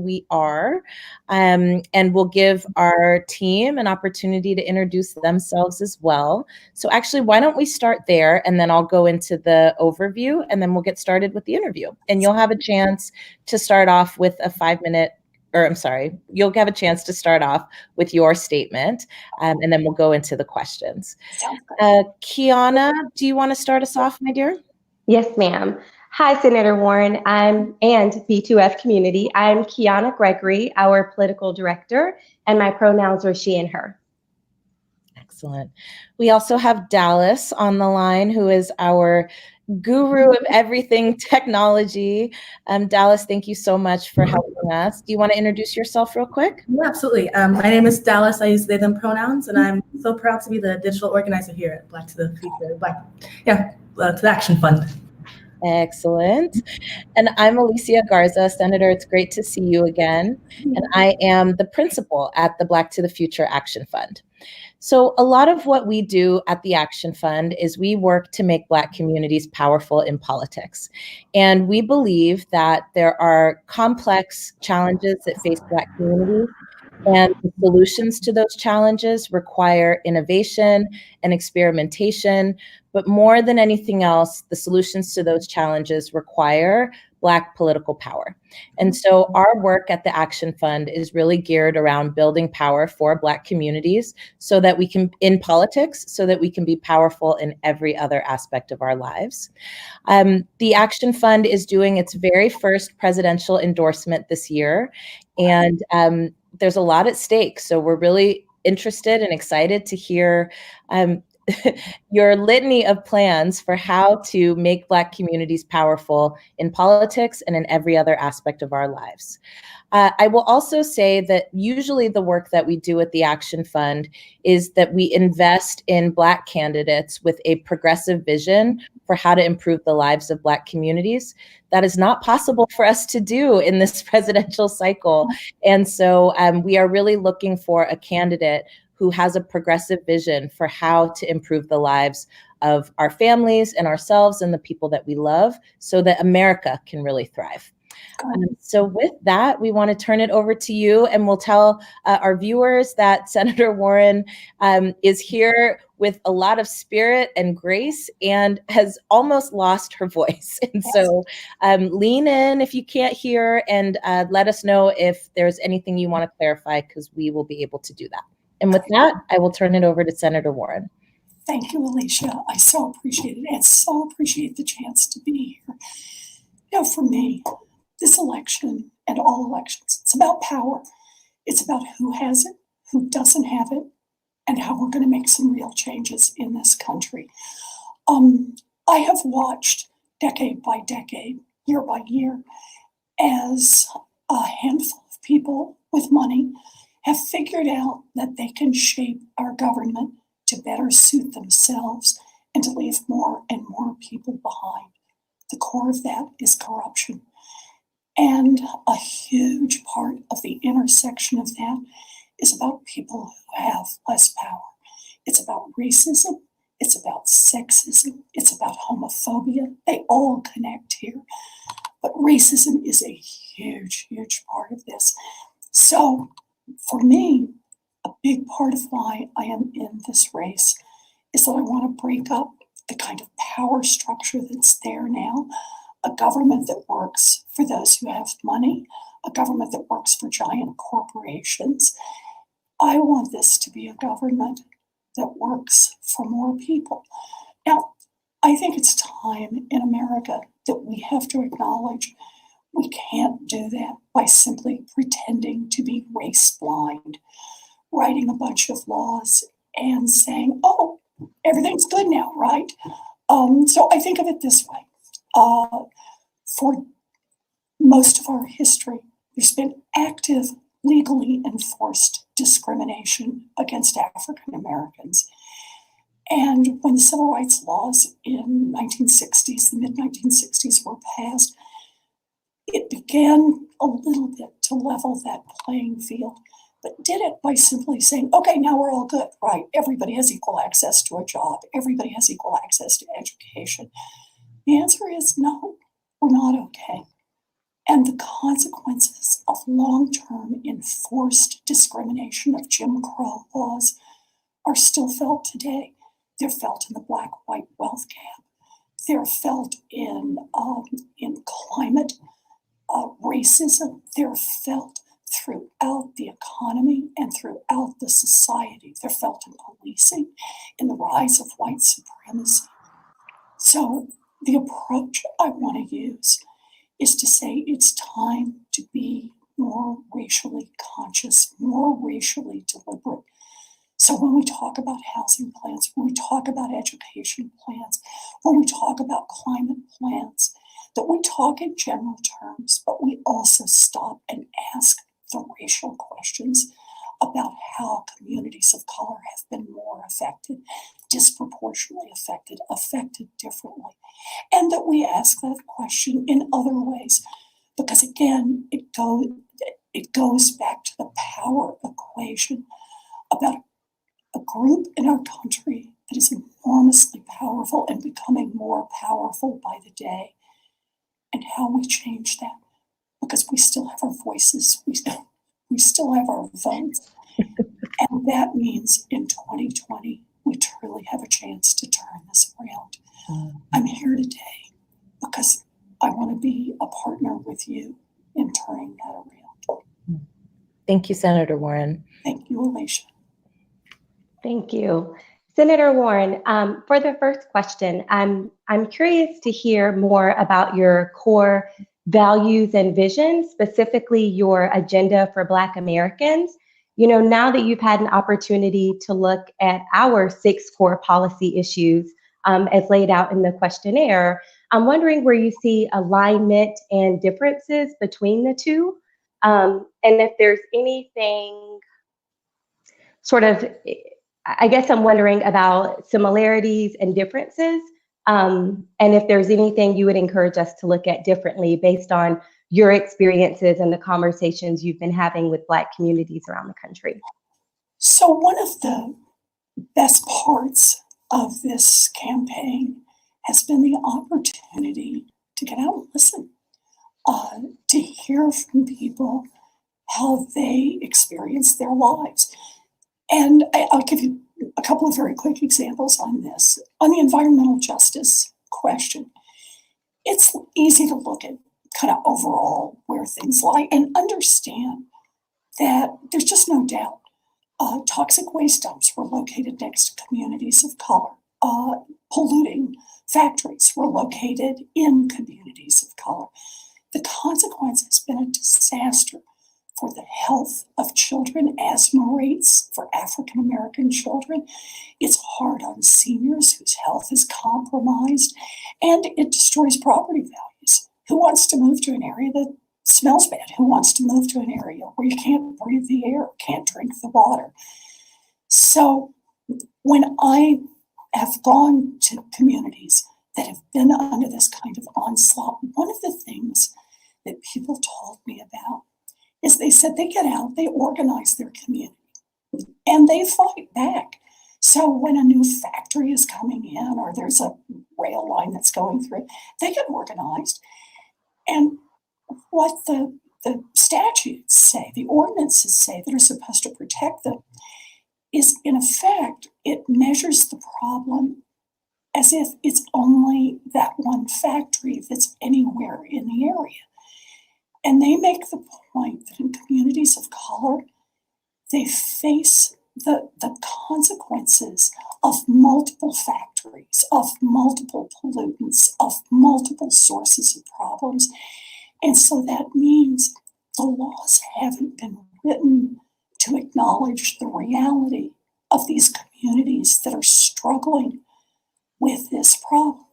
we are, and we'll give our team an opportunity to introduce themselves as well. So actually, why don't we start there, and then I'll go into the overview, and then we'll get started with the interview. And you'll have a chance to start off with a 5-minute, or I'm sorry, you'll have a chance to start off with your statement, and then we'll go into the questions. Kiana, do you want to start us off, my dear? Yes, ma'am. Hi, Senator Warren, and B2F community. I'm Kiana Gregory, our political director, and my pronouns are she and her. Excellent. We also have Dallas on the line, who is our guru of everything technology. Dallas, thank you so much for helping us. Do you want to introduce yourself real quick? Yeah, absolutely. My name is Dallas. I use they, them pronouns, and I'm so proud to be the digital organizer here at Black to the Future, to the Action Fund. Excellent. And I'm Alicia Garza. Senator, it's great to see you again. And I am the principal at the Black to the Future Action Fund. So a lot of what we do at the Action Fund is we work to make Black communities powerful in politics. And we believe that there are complex challenges that face Black communities, and the solutions to those challenges require innovation and experimentation. But more than anything else, the solutions to those challenges require Black political power. And so our work at the Action Fund is really geared around building power for Black communities so that we can, in politics, so that we can be powerful in every other aspect of our lives. The Action Fund is doing its very first presidential endorsement this year. And there's a lot at stake. So we're really interested and excited to hear your litany of plans for how to make Black communities powerful in politics and in every other aspect of our lives. I will also say that usually the work that we do at the Action Fund is that we invest in Black candidates with a progressive vision for how to improve the lives of Black communities. That is not possible for us to do in this presidential cycle. And so we are really looking for a candidate who has a progressive vision for how to improve the lives of our families and ourselves and the people that we love so that America can really thrive. So with that, we want to turn it over to you, and we'll tell our viewers that Senator Warren is here with a lot of spirit and grace and has almost lost her voice. And so lean in if you can't hear, and let us know if there's anything you want to clarify, because we will be able to do that. And with that, I will turn it over to Senator Warren. Thank you, Alicia. I so appreciate it, and so appreciate the chance to be here. You know, for me, this election and all elections, it's about power. It's about who has it, who doesn't have it, and how we're going to make some real changes in this country. I have watched decade by decade, year by year, as a handful of people with money have figured out that they can shape our government to better suit themselves and to leave more and more people behind. The core of that is corruption. And a huge part of the intersection of that is about people who have less power. It's about racism. It's about sexism. It's about homophobia. They all connect here. But racism is a huge, huge part of this. So for me, a big part of why I am in this race is that I want to break up the kind of power structure that's there now. A government that works for those who have money, a government that works for giant corporations. I want this to be a government that works for more people. Now, I think it's time in America that we have to acknowledge we can't do that by simply pretending to be race blind, writing a bunch of laws and saying, oh, everything's good now, right? So I think of it this way. For most of our history, there's been active, legally enforced discrimination against African Americans. And when the civil rights laws in 1960s, the mid-1960s were passed, it began a little bit to level that playing field, but did it by simply saying, okay, now we're all good, right? Everybody has equal access to a job. Everybody has equal access to education. The answer is no, we're not okay. And the consequences of long-term enforced discrimination of Jim Crow laws are still felt today. They're felt in the black-white wealth gap. They're felt in climate racism. They're felt throughout the economy and throughout the society. They're felt in policing, in the rise of white supremacy. So the approach I want to use is to say it's time to be more racially conscious, more racially deliberate. So when we talk about housing plans, when we talk about education plans, when we talk about climate plans, that we talk in general terms, but we also stop and ask the racial questions about how communities of color have been more affected, disproportionately affected, affected differently. And that we ask that question in other ways, because again, it goes back to the power equation about a group in our country that is enormously powerful and becoming more powerful by the day, and how we change that, because we still have our voices, we still have our votes, and that means in 2020 we truly have a chance to turn this around. I'm here today because I want to be a partner with you in turning that around. Thank you, Senator Warren. Thank you, Alicia. Thank you. Senator Warren, for the first question, I'm curious to hear more about your core values and vision, specifically your agenda for Black Americans. You know, now that you've had an opportunity to look at our 6 core policy issues as laid out in the questionnaire, I'm wondering where you see alignment and differences between the two, and if there's anything sort of, I guess I'm wondering about similarities and differences, and if there's anything you would encourage us to look at differently based on your experiences and the conversations you've been having with Black communities around the country. So one of the best parts of this campaign has been the opportunity to get out and listen, to hear from people how they experience their lives. And I'll give you a couple of very quick examples on this. On the environmental justice question, it's easy to look at kind of overall where things lie and understand that there's just no doubt toxic waste dumps were located next to communities of color. Polluting factories were located in communities of color. The consequence has been a disaster for the health of children, asthma rates for African American children. It's hard on seniors whose health is compromised, and it destroys property values. Who wants to move to an area that smells bad? Who wants to move to an area where you can't breathe the air, can't drink the water? So when I have gone to communities that have been under this kind of onslaught, one of the things that people told me about is they said they get out, they organize their community, and they fight back. So when a new factory is coming in or there's a rail line that's going through, they get organized. And what the statutes say, the ordinances say that are supposed to protect them, is in effect, it measures the problem as if it's only that one factory that's anywhere in the area. And they make the point that in communities of color, they face the consequences of multiple factories, of multiple pollutants, of multiple sources of problems. And so that means the laws haven't been written to acknowledge the reality of these communities that are struggling with this problem.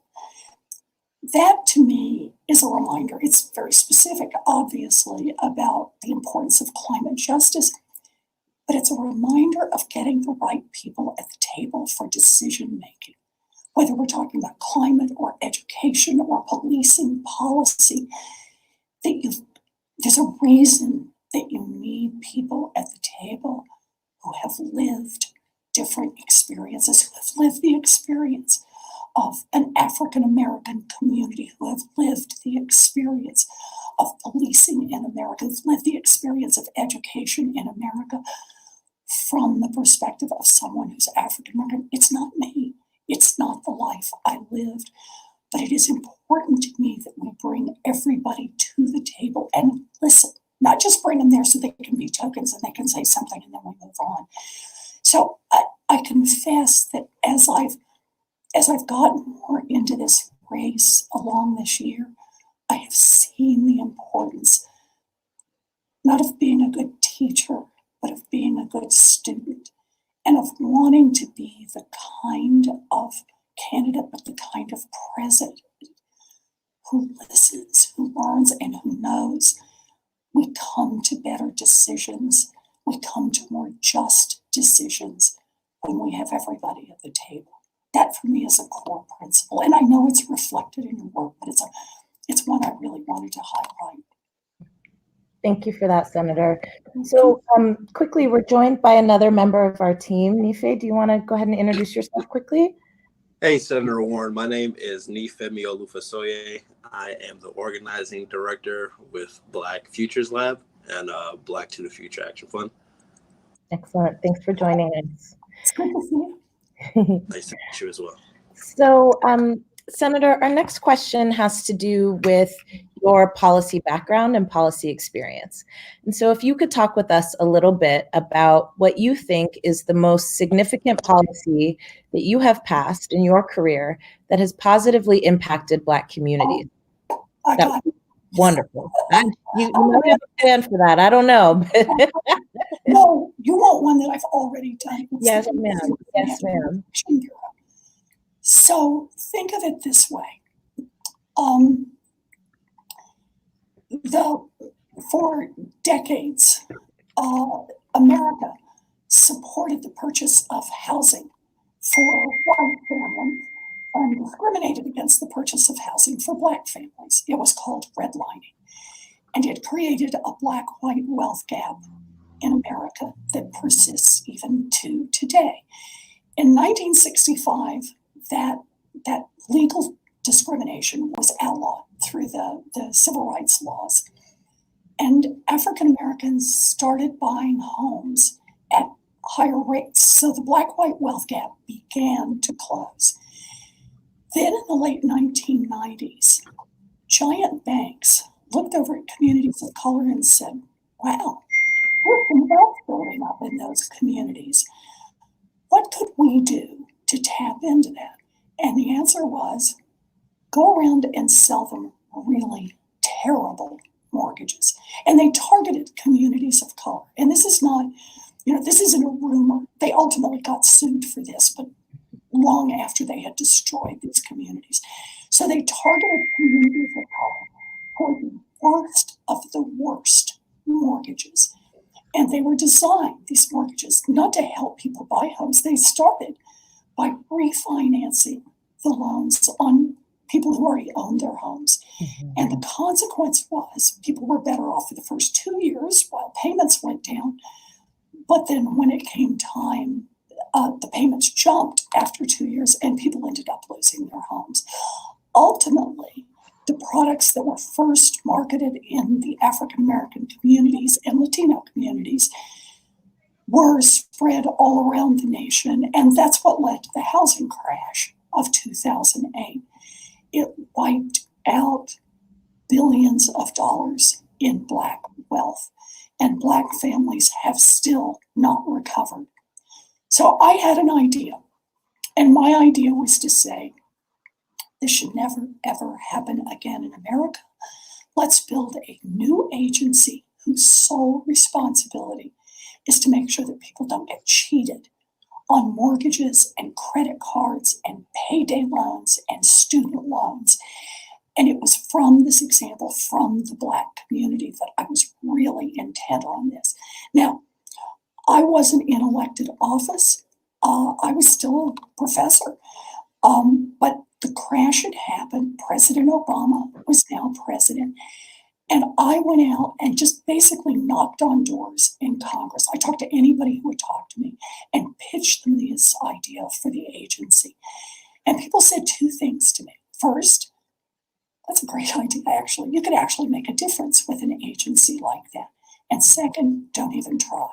That to me is a reminder. It's very specific, obviously, about the importance of climate justice, but it's a reminder of getting the right people at the table for decision making. Whether we're talking about climate or education or policing policy, there's a reason that you need people at the table who have lived different experiences, who have lived the experience of an African American community, who have lived the experience of policing in America, who've lived the experience of education in America from the perspective of someone who's African American. It's not me. It's not the life I lived. But it is important to me that we bring everybody to the table and listen, not just bring them there so they can be tokens and they can say something and then we move on. So I confess that as I've gotten more into this race along this year, I have seen the importance not of being a good teacher, but of being a good student and of wanting to be the kind of candidate, but the kind of president who listens, who learns, and who knows. We come to better decisions. We come to more just decisions when we have everybody at the table. That for me is a core principle. And I know it's reflected in your work, but it's one I really wanted to highlight. Thank you for that, Senator. So quickly, we're joined by another member of our team. Nife, do you want to go ahead and introduce yourself quickly? Hey, Senator Warren. My name is Nifemi Olufasoye. I am the organizing director with Black Futures Lab and Black to the Future Action Fund. Excellent. Thanks for joining us. It's good to see you. Nice to meet you as well. So, Senator, our next question has to do with your policy background and policy experience. And so if you could talk with us a little bit about what you think is the most significant policy that you have passed in your career that has positively impacted Black communities. I got it. Wonderful. You might have a plan for that. I don't know. No, you want one that I've already done. Yes, ma'am. Yes, ma'am. So think of it this way. For decades, America supported the purchase of housing for white families and discriminated against the purchase of housing for Black families. It was called redlining. And it created a Black-white wealth gap in America that persists even to today. In 1965, that legal discrimination was outlawed through the civil rights laws. And African Americans started buying homes at higher rates. So the Black-white wealth gap began to close. Then in the late 1990s, giant banks looked over at communities of color and said, wow, there's some wealth building up in those communities. What could we do to tap into that? And the answer was, go around and sell them really terrible mortgages. And they targeted communities of color. And this is not, this isn't a rumor. They ultimately got sued for this, but long after they had destroyed these communities. So they targeted communities of color for the worst of the worst mortgages. And they were designed, these mortgages, not to help people buy homes. They started by refinancing the loans on people who already owned their homes. Mm-hmm. And the consequence was people were better off for the first 2 years while payments went down. But then when it came time, the payments jumped after 2 years and people ended up losing their homes. Ultimately, the products that were first marketed in the African American communities and Latino communities were spread all around the nation. And that's what led to the housing crash of 2008. It wiped out billions of dollars in Black wealth, and Black families have still not recovered. So I had an idea, and my idea was to say, this should never, ever happen again in America. Let's build a new agency whose sole responsibility is to make sure that people don't get cheated on mortgages and credit cards and payday loans and student loans. And it was from this example from the Black community that I was really intent on this. Now, I wasn't in elected office. I was still a professor. But the crash had happened. President Obama was now president. And I went out and just basically knocked on doors in Congress. I talked to anybody who would talk to me and pitched them this idea for the agency. And people said two things to me. First, That's a great idea, actually. You could actually make a difference with an agency like that. And second, don't even try,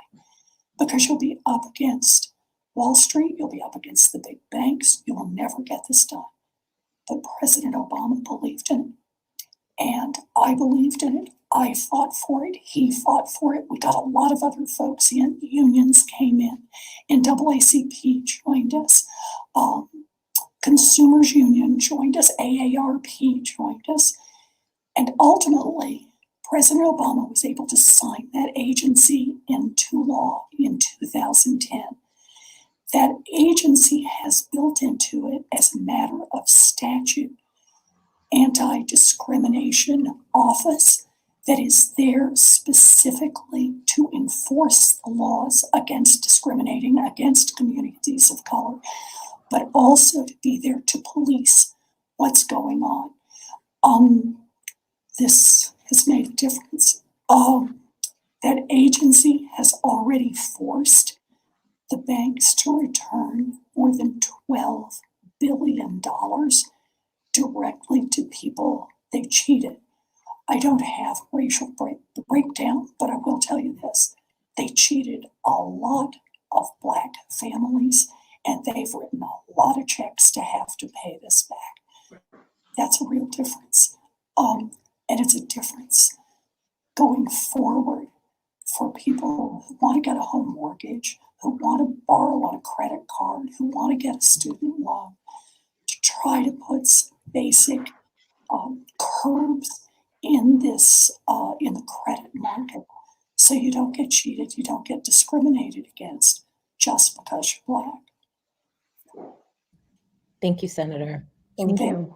because you'll be up against Wall Street, you'll be up against the big banks, you will never get this done. But President Obama believed in it, and I believed in it. I fought for it, he fought for it. We got a lot of other folks in, unions came in, NAACP joined us, Consumers Union joined us, AARP joined us, and ultimately, President Obama was able to sign that agency into law in 2010. That agency has built into it, as a matter of statute, anti-discrimination office that is there specifically to enforce the laws against discriminating against communities of color, but also to be there to police what's going on. This has made a difference. That agency has already forced the banks to return more than $12 billion directly to people they cheated. I don't have racial breakdown, but I will tell you this. They cheated a lot of Black families, and they've written a lot of checks to have to pay this back. That's a real difference. And it's a difference going forward for people who want to get a home mortgage, who want to borrow on a credit card, who want to get a student loan, to try to put some basic curbs in this in the credit market, so you don't get cheated, you don't get discriminated against just because you're Black. Thank you, Senator. Thank you.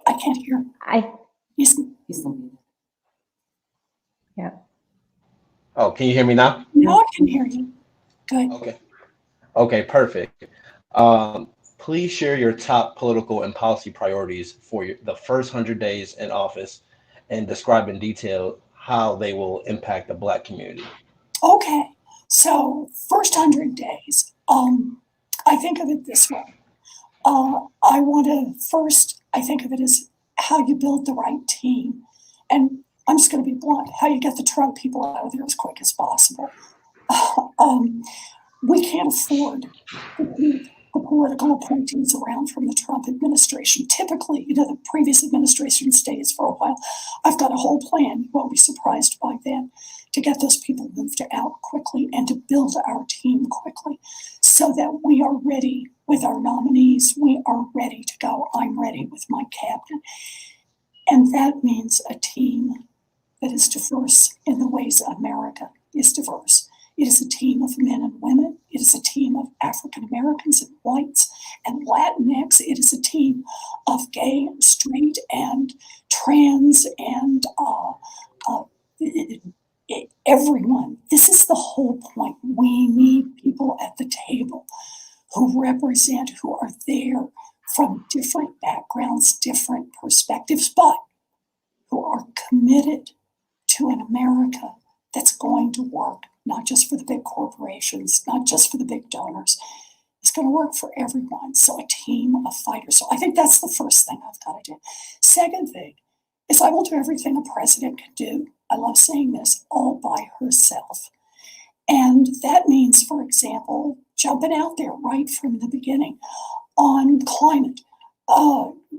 I can't hear. He's Yeah. Oh, can you hear me now? Now I can hear you. Good. Okay. Okay, perfect. Please share your top political and policy priorities for the first 100 days in office and describe in detail how they will impact the Black community. Okay, so first 100 days, I think of it this way. I think of it as how you build the right team. And I'm just going to be blunt, how you get the Trump people out of there as quick as possible. We can't afford to keep the political appointees around from the Trump administration. Typically, the previous administration stays for a while. I've got a whole plan, you won't be surprised by then, to get those people moved out quickly and to build our team quickly so that we are ready with our nominees. We are ready to go. I'm ready with my cabinet. And that means a team that is diverse in the ways America is diverse. It is a team of men and women. It is a team of African Americans and whites and Latinx. It is a team of gay and straight and trans and everyone. This is the whole point. We need people at the table who represent, who are there from different backgrounds, different perspectives, but who are committed to an America that's going to work, not just for the big corporations, not just for the big donors. It's going to work for everyone. So a team of fighters. So I think that's the first thing I've got to do. Second thing is I will do everything a president can do. I love saying this, all by herself. And that means, for example, jumping out there right from the beginning on climate.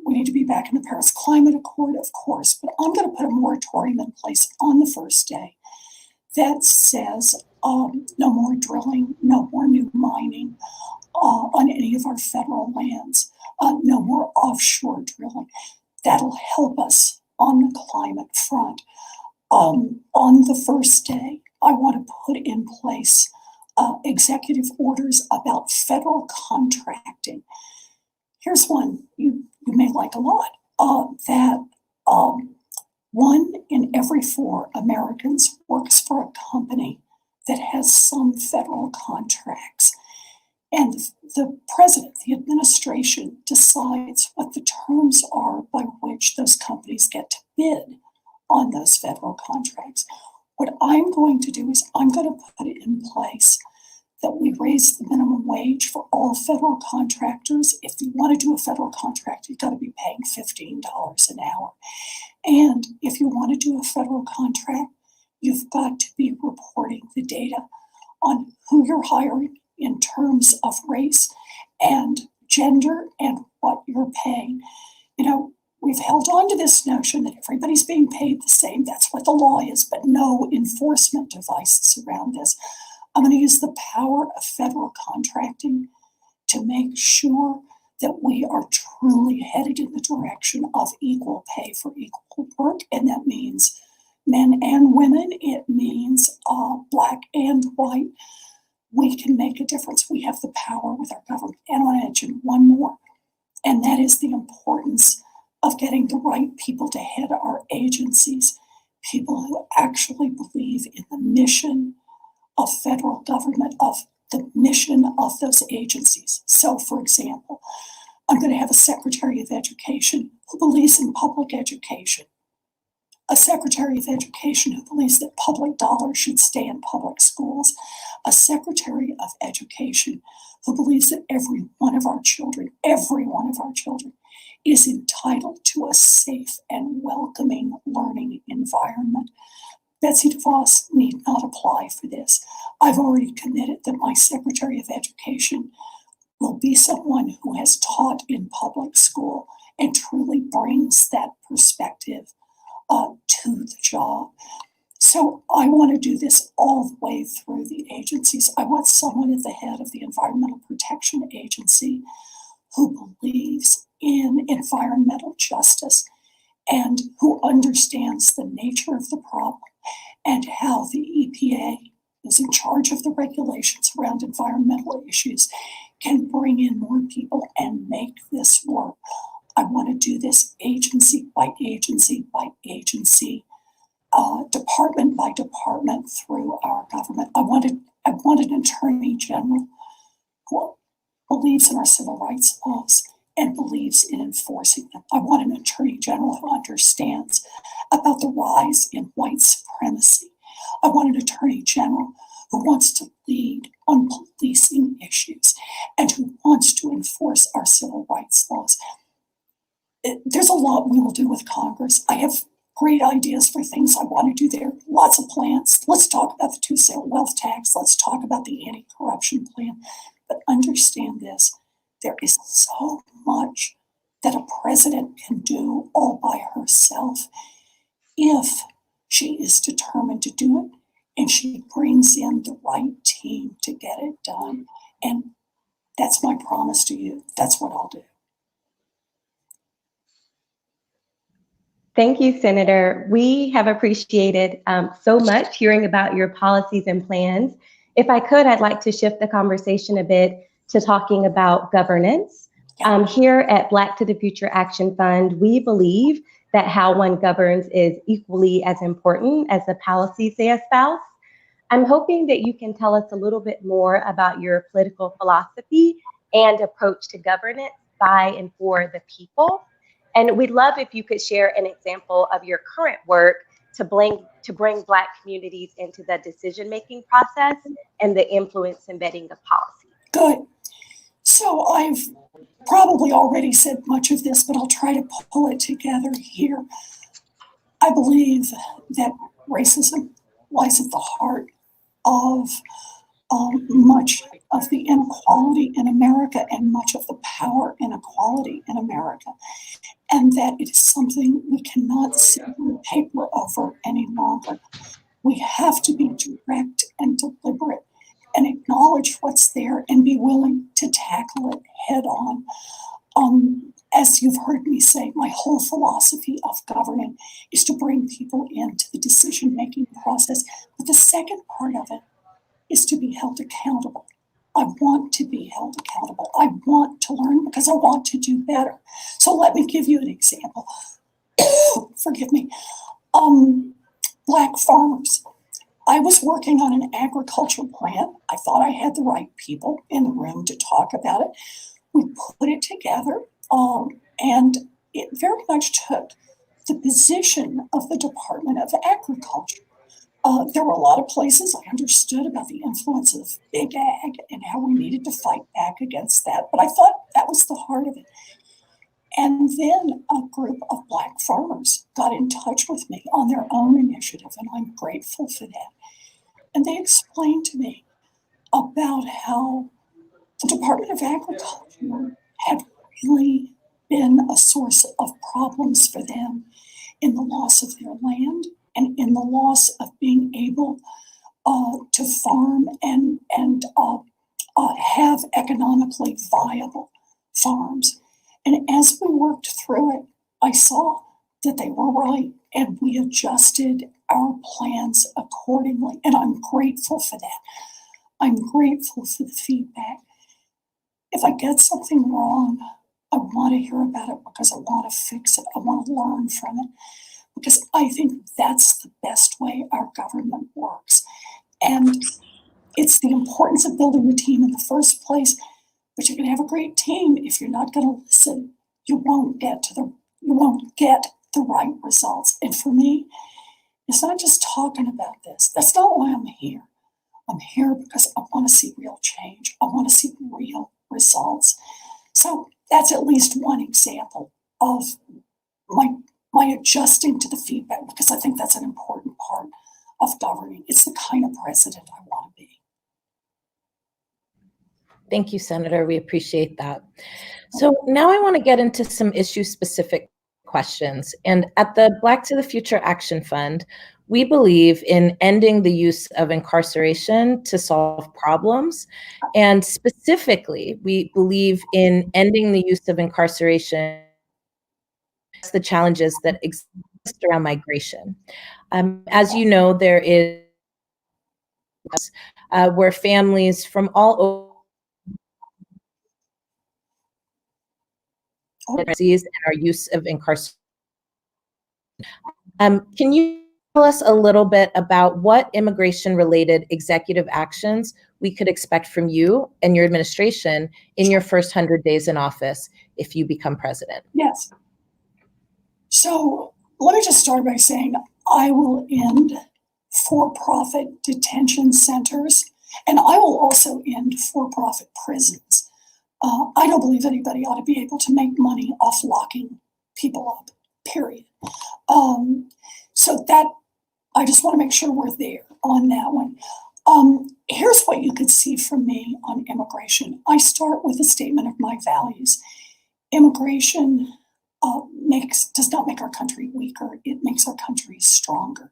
We need to be back in the Paris Climate Accord, of course, but I'm going to put a moratorium in place on the first day that says no more drilling, no more new mining on any of our federal lands, no more offshore drilling. That'll help us on the climate front. On the first day, I want to put in place executive orders about federal contracting. Here's one you may like a lot, that 1 in every 4 Americans works for a company that has some federal contracts. And the president, the administration, decides what the terms are by which those companies get to bid on those federal contracts. What I'm going to do is I'm going to put it in place that we raise the minimum wage for all federal contractors. If you want to do a federal contract, you've got to be paying $15 an hour. And if you want to do a federal contract, you've got to be reporting the data on who you're hiring in terms of race and gender and what you're paying. You know, we've held on to this notion that everybody's being paid the same. That's what the law is, but no enforcement devices around this. I'm going to use the power of federal contracting to make sure that we are truly headed in the direction of equal pay for equal work. And that means men and women. It means Black and white. We can make a difference. We have the power with our government. And I want to mention one more, and that is the importance of getting the right people to head our agencies, people who actually believe in the mission of federal government, of the mission of those agencies. So, for example, I'm going to have a Secretary of Education who believes in public education, a Secretary of Education who believes that public dollars should stay in public schools, a Secretary of Education who believes that every one of our children is entitled to a safe and welcoming learning environment. Betsy DeVos need not apply for this. I've already committed that my Secretary of Education will be someone who has taught in public school and truly brings that perspective to the job. So I want to do this all the way through the agencies. I want someone at the head of the Environmental Protection Agency who believes in environmental justice and who understands the nature of the problem and how the EPA, who's in charge of the regulations around environmental issues, can bring in more people and make this work. I want to do this agency by agency by agency, department by department through our government. I want an attorney general who believes in our civil rights laws and believes in enforcing them. I want an attorney general who understands about the rise in white supremacy. I want an attorney general who wants to lead on policing issues and who wants to enforce our civil rights laws. There's a lot we will do with Congress. I have great ideas for things I want to do there. Lots of plans. Let's talk about the two-sale wealth tax. Let's talk about the anti-corruption plan. But understand this, there is so much that a president can do all by herself if she is determined to do it and she brings in the right team to get it done. And that's my promise to you. That's what I'll do. Thank you, Senator. We have appreciated so much hearing about your policies and plans. If I could, I'd like to shift the conversation a bit to talking about governance. Here at Black to the Future Action Fund, we believe that how one governs is equally as important as the policies they espouse. I'm hoping that you can tell us a little bit more about your political philosophy and approach to governance by and for the people. And we'd love if you could share an example of your current work to bring Black communities into the decision-making process and the influence embedding of policy. Good. So I've probably already said much of this, but I'll try to pull it together here. I believe that racism lies at the heart of much of the inequality in America and much of the power inequality in America. And that it is something we cannot sit and paper over any longer. We have to be direct and deliberate and acknowledge what's there and be willing to tackle it head on. As you've heard me say, my whole philosophy of governing is to bring people into the decision-making process. But the second part of it is to be held accountable. I want to be held accountable. I want to learn because I want to do better. So let me give you an example. Forgive me. Black farmers. I was working on an agricultural plan. I thought I had the right people in the room to talk about it. We put it together, and it very much took the position of the Department of Agriculture. There were a lot of places I understood about the influence of big ag and how we needed to fight back against that, but I thought that was the heart of it. And then a group of Black farmers got in touch with me on their own initiative, and I'm grateful for that. And they explained to me about how the Department of Agriculture had really been a source of problems for them in the loss of their land and in the loss of being able to farm and have economically viable farms. And as we worked through it, I saw that they were right, and we adjusted our plans accordingly. And I'm grateful for that. I'm grateful for the feedback. If I get something wrong, I want to hear about it because I want to fix it. I want to learn from it because I think that's the best way our government works. And it's the importance of building the team in the first place. But you're going to have a great team. If you're not going to listen, you won't get the right results. And for me, it's not just talking about this. That's not why I'm here. I'm here because I want to see real change. I want to see real results. So that's at least one example of my adjusting to the feedback, because I think that's an important part of governing. It's the kind of president I want to be. Thank you, Senator. We appreciate that. So now I want to get into some issue-specific questions. And at the Black to the Future Action Fund, we believe in ending the use of incarceration to solve problems. And specifically, we believe in ending the use of incarceration to the challenges that exist around migration. As you know, there is where families from all over and our use of incarceration. Can you tell us a little bit about what immigration-related executive actions we could expect from you and your administration in your first 100 days in office if you become president? Yes. So let me just start by saying I will end for-profit detention centers, and I will also end for-profit prisons. I don't believe anybody ought to be able to make money off locking people up, period. So that, I just want to make sure we're there on that one. Here's what you could see from me on immigration. I start with a statement of my values. Immigration does not make our country weaker, it makes our country stronger.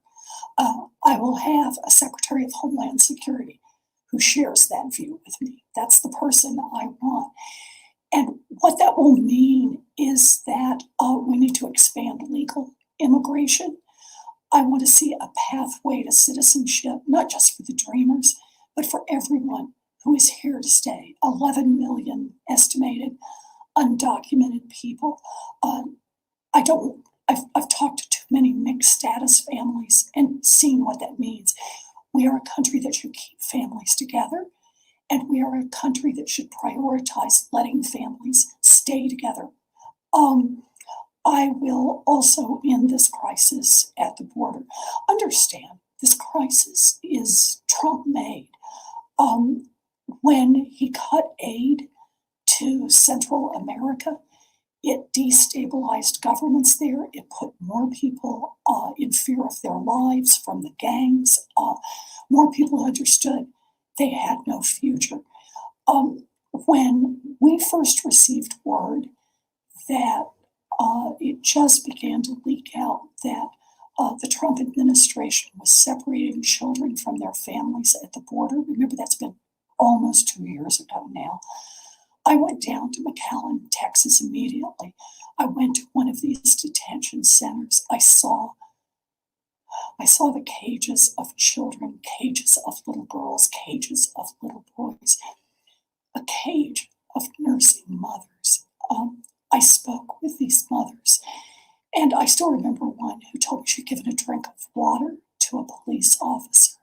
I will have a Secretary of Homeland Security who shares that view with me. That's the person I want. And what that will mean is that we need to expand legal immigration. I want to see a pathway to citizenship, not just for the dreamers, but for everyone who is here to stay. 11 million estimated undocumented people. I've talked to too many mixed status families and seen what that means. We are a country that should keep families together, and we are a country that should prioritize letting families stay together. I will also end this crisis at the border. Understand, this crisis is Trump-made. When he cut aid to Central America, it destabilized governments there. It put more people in fear of their lives from the gangs. More people understood they had no future. When we first received word that it just began to leak out that the Trump administration was separating children from their families at the border, remember that's been almost 2 years ago now, I went down to McAllen, Texas immediately. I went to one of these detention centers. I saw the cages of children, cages of little girls, cages of little boys, a cage of nursing mothers. I spoke with these mothers, and I still remember one who told me she'd given a drink of water to a police officer.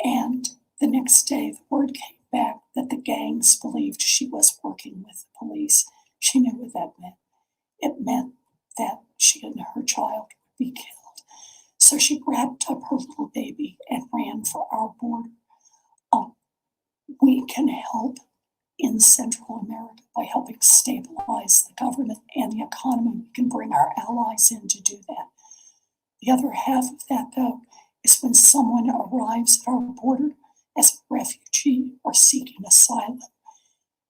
And the next day, the word came back that the gangs believed she was working with the police. She knew what that meant. It meant that she and her child would be killed. So she wrapped up her little baby and ran for our border. We can help in Central America by helping stabilize the government and the economy. We can bring our allies in to do that. The other half of that, though, is when someone arrives at our border as a refugee or seeking asylum,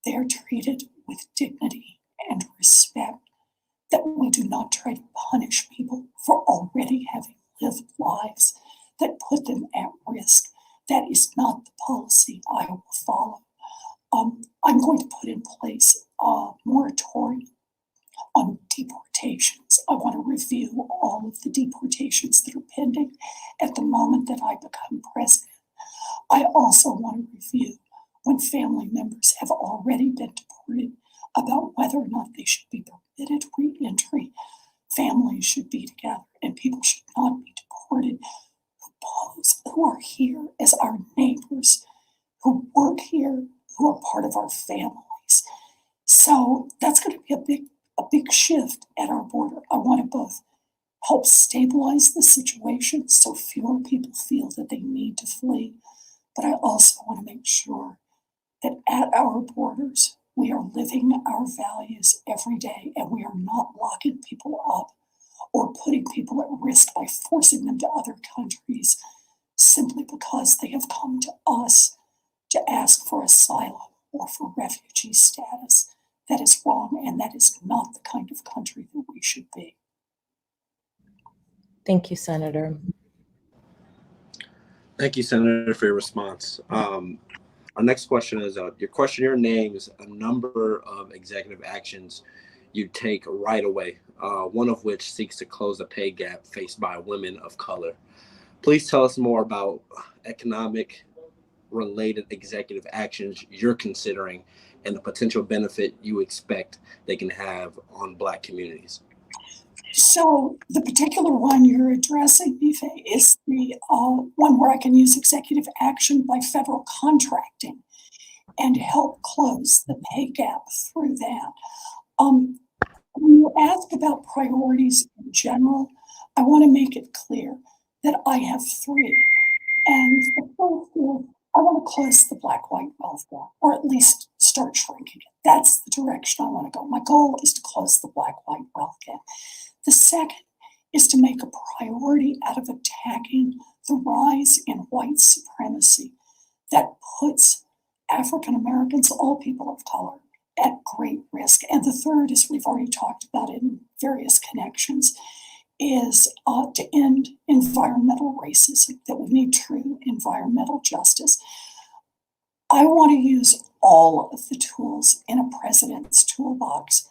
they are treated with dignity and respect, that we do not try to punish people for already having lived lives that put them at risk. That is not the policy I will follow. I'm going to put in place a moratorium on deportations. I want to review all of the deportations that are pending at the moment that I become president. I also want to review when family members have already been deported about whether or not they should be permitted re-entry. Families should be together and people should not be deported who are here as our neighbors, who work here, who are part of our families. So that's going to be a big shift at our border. I want to both help stabilize the situation so fewer people feel that they need to flee, but I also want to make sure that at our borders, we are living our values every day and we are not locking people up or putting people at risk by forcing them to other countries simply because they have come to us to ask for asylum or for refugee status. That is wrong, and that is not the kind of country that we should be. Thank you, Senator. Thank you, Senator, for your response. Our next question is, your questionnaire names a number of executive actions you take right away, one of which seeks to close the pay gap faced by women of color. Please tell us more about economic related executive actions you're considering and the potential benefit you expect they can have on Black communities. So the particular one you're addressing, Bife, is the one where I can use executive action by federal contracting and help close the pay gap through that. When you ask about priorities in general, I want to make it clear that I have three. And the first is I want to close the Black-white wealth gap, or at least start shrinking it. That's the direction I want to go. My goal is to close the Black-white wealth gap. The second is to make a priority out of attacking the rise in white supremacy that puts African Americans, all people of color, at great risk. And the third, as we've already talked about in various connections, is to end environmental racism, that we need true environmental justice. I want to use all of the tools in a president's toolbox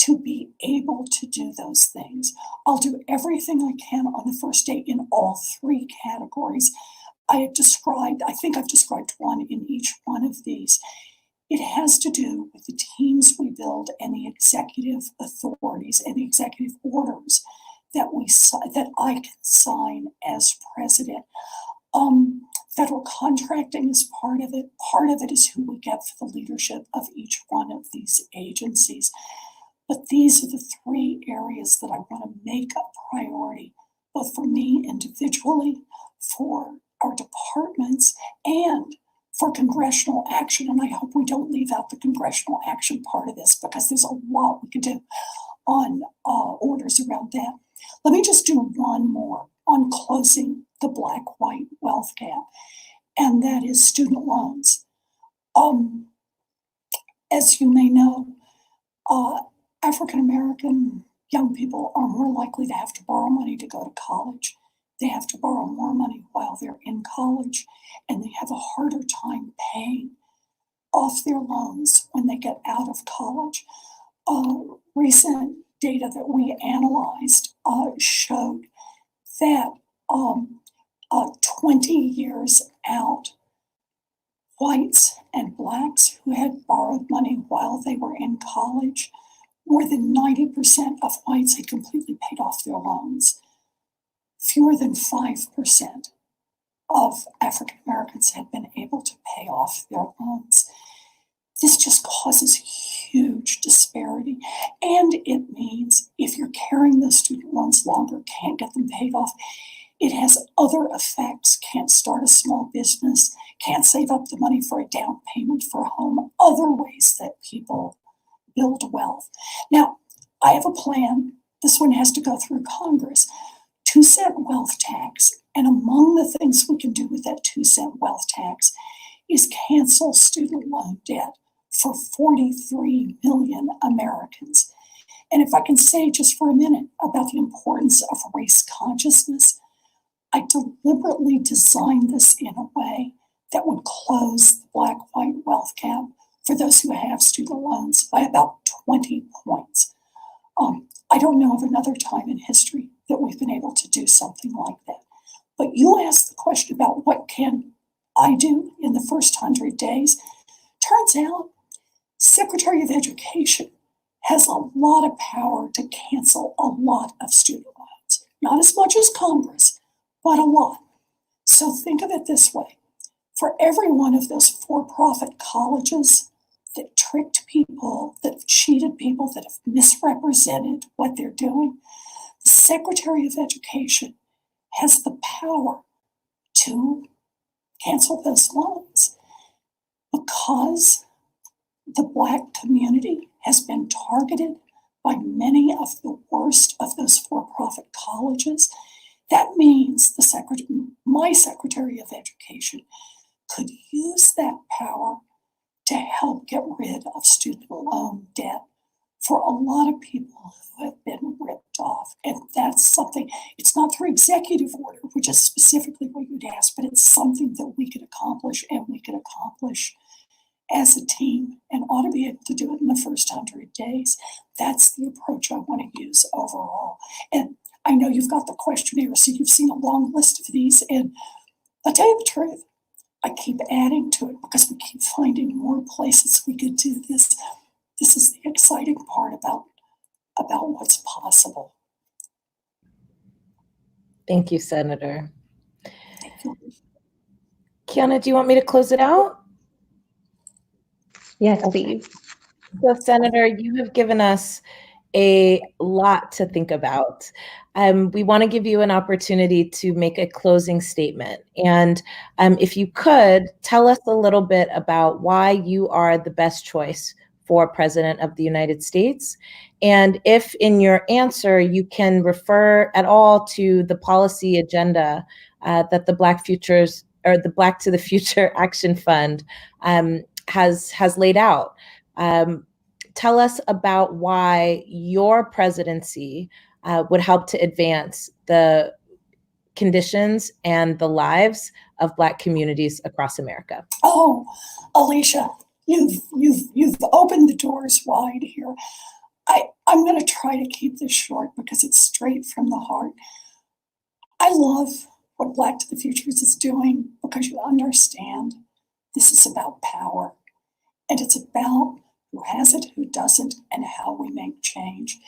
to be able to do those things. I'll do everything I can on the first day in all three categories. I think I've described one in each one of these. It has to do with the teams we build and the executive authorities and the executive orders that I can sign as president. Federal contracting is part of it. Part of it is who we get for the leadership of each one of these agencies. But these are the three areas that I want to make a priority, both for me individually, for our departments, and for congressional action. And I hope we don't leave out the congressional action part of this, because there's a lot we could do on orders around that. Let me just do one more on closing the Black-white wealth gap, and that is student loans. As you may know, African American young people are more likely to have to borrow money to go to college. They have to borrow more money while they're in college, and they have a harder time paying off their loans when they get out of college. Recent data that we analyzed showed that 20 years out, whites and Blacks who had borrowed money while they were in college, more than 90% of whites had completely paid off their loans. Fewer than 5% of African Americans had been able to pay off their loans. This just causes huge disparity. And it means if you're carrying those student loans longer, can't get them paid off, It has other effects. Can't start a small business, can't save up the money for a down payment for a home, other ways that people build wealth. Now, I have a plan. This one has to go through Congress. 2-cent wealth tax. And among the things we can do with that 2-cent wealth tax is cancel student loan debt for 43 million Americans. And if I can say just for a minute about the importance of race consciousness, I deliberately designed this in a way that would close the black-white wealth gap for those who have student loans by about 20 points. I don't know of another time in history that we've been able to do something like that. But you asked the question about what can I do in the first 100 days. Turns out, Secretary of Education has a lot of power to cancel a lot of student loans. Not as much as Congress, but a lot. So think of it this way. For every one of those for-profit colleges that tricked people, that have cheated people, that have misrepresented what they're doing, the Secretary of Education has the power to cancel those loans because the Black community has been targeted by many of the worst of those for-profit colleges. That means my Secretary of Education could use that power to help get rid of student loan debt for a lot of people who have been ripped off. And that's something, it's not through executive order, which is specifically what you'd ask, but it's something that we could accomplish, and we could accomplish as a team, and ought to be able to do it in the first 100 days. That's the approach I want to use overall. And I know you've got the questionnaire, so you've seen a long list of these, and I'll tell you the truth, I keep adding to it because we keep finding more places we could do this. This is the exciting part about what's possible. Thank you, Senator. Thank you. Kiana, do you want me to close it out? Yes, please. So, Senator, you have given us a lot to think about. We want to give you an opportunity to make a closing statement. And if you could, tell us a little bit about why you are the best choice for President of the United States. And if in your answer, you can refer at all to the policy agenda that the Black Futures or the Black to the Future Action Fund has laid out. Tell us about why your presidency would help to advance the conditions and the lives of Black communities across America. Oh, Alicia, you've opened the doors wide here. I'm going to try to keep this short because it's straight from the heart. I love what Black to the Futures is doing because you understand this is about power, and it's about who has it, who doesn't, and how we make change.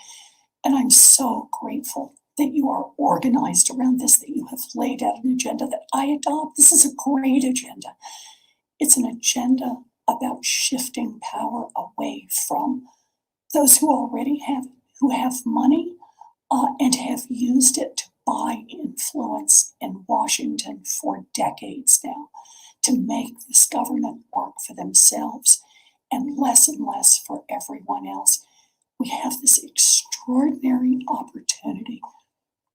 And I'm so grateful that you are organized around this, that you have laid out an agenda that I adopt. This is a great agenda. It's an agenda about shifting power away from those who already have it, who have money and have used it to buy influence in Washington for decades now, to make this government work for themselves and less for everyone else. We have this extraordinary opportunity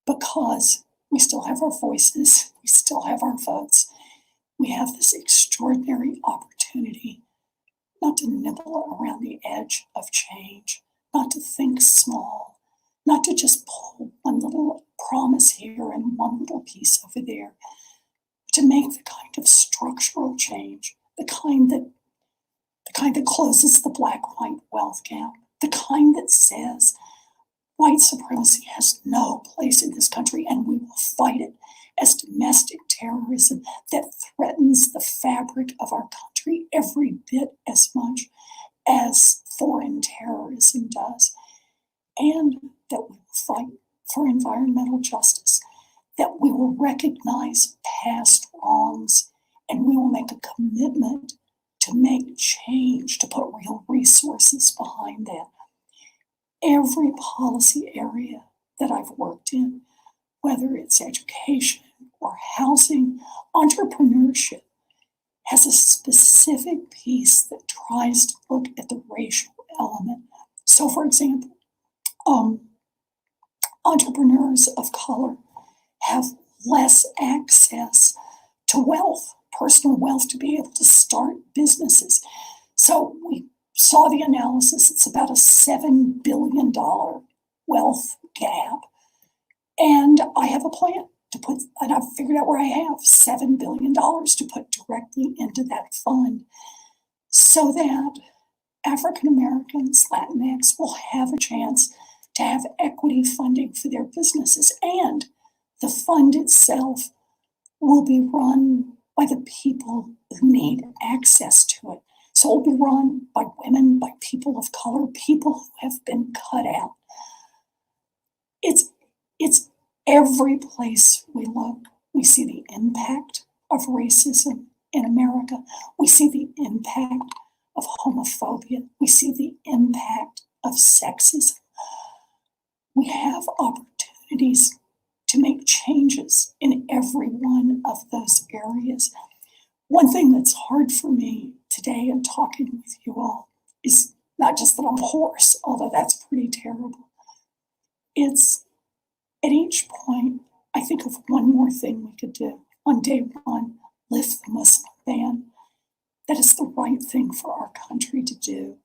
because we still have our voices, we still have our votes. We have this extraordinary opportunity not to nibble around the edge of change, not to think small, not to just pull one little promise here and one little piece over there, to make the kind of structural change, the kind that closes the black-white wealth gap, the kind that says white supremacy has no place in this country and we will fight it as domestic terrorism that threatens the fabric of our country every bit as much as foreign terrorism does, and that we will fight for environmental justice, that we will recognize past wrongs, and we will make a commitment to make change, to put real resources behind that. Every policy area that I've worked in, whether it's education, or housing, entrepreneurship has a specific piece that tries to look at the racial element. So, for example, entrepreneurs of color have less access to wealth, personal wealth, to be able to start businesses. So we saw the analysis, it's about a $7 billion wealth gap. And I have a plan to put, and I've figured out where I have $7 billion to put directly into that fund so that African Americans, Latinx will have a chance to have equity funding for their businesses. And the fund itself will be run by the people who need access to it. So it'll be run by women, by people of color, people who have been cut out. It's every place we look, we see the impact of racism in America. We see the impact of homophobia. We see the impact of sexism. We have opportunities to make changes in every one of those areas. One thing that's hard for me today in talking with you all is not just that I'm hoarse, although that's pretty terrible. It's at each point, I think of one more thing we could do. On day one, lift the Muslim ban. That is the right thing for our country to do.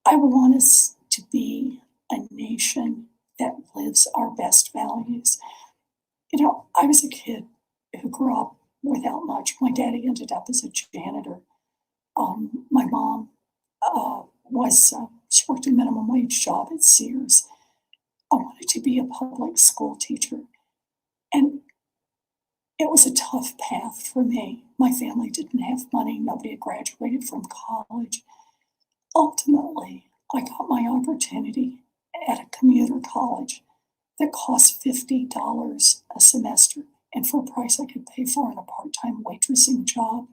I want us to be a nation that lives our best values. You know, I was a kid who grew up without much. My daddy ended up as a janitor. My mom she worked a minimum wage job at Sears. I wanted to be a public school teacher. And it was a tough path for me. My family didn't have money. Nobody had graduated from college. Ultimately, I got my opportunity at a commuter college that cost $50 a semester, and for a price I could pay for in a part-time waitressing job.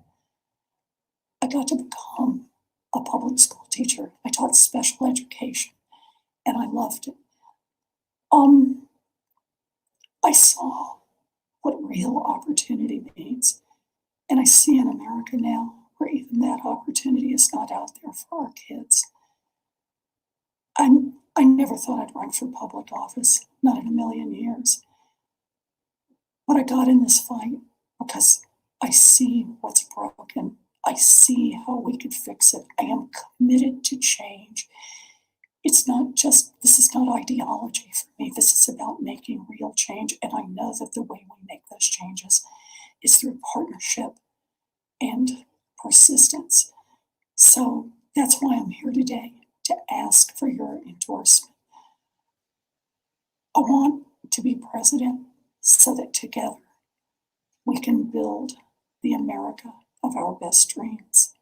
I got to become a public school teacher. I taught special education, and I loved it. I saw what real opportunity means, and I see in America now where even that opportunity is not out there for our kids. I never thought I'd run for public office, not in a million years. But I got in this fight because I see what's broken. I see how we could fix it. I am committed to change. This is not ideology for me. This is about making real change. And I know that the way we make those changes is through partnership and persistence. So that's why I'm here today, to ask for your endorsement. I want to be president so that together we can build the America of our best dreams.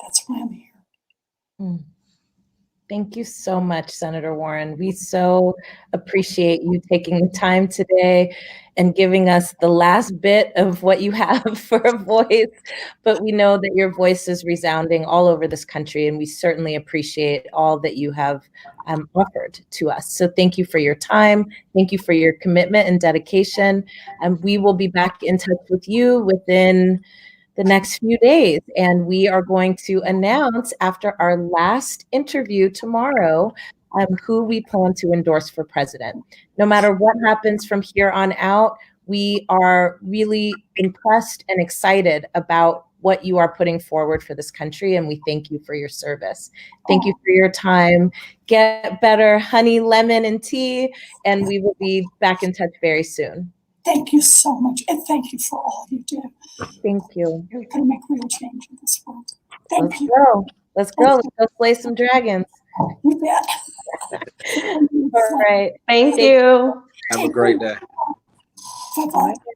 That's why I'm here. Thank you so much, Senator Warren. We so appreciate you taking the time today and giving us the last bit of what you have for a voice. But we know that your voice is resounding all over this country, and we certainly appreciate all that you have offered to us. So thank you for your time. Thank you for your commitment and dedication. And we will be back in touch with you within the next few days. And we are going to announce after our last interview tomorrow who we plan to endorse for president. No matter what happens from here on out, we are really impressed and excited about what you are putting forward for this country. And we thank you for your service. Thank you for your time. Get better honey, lemon, and tea. And we will be back in touch very soon. Thank you so much. And thank you for all you do. Thank you. You're going to make real change in this world. Thank you. Let's go. Let's go slay some dragons. You bet. All right. Thank you. Have a great day. Bye-bye.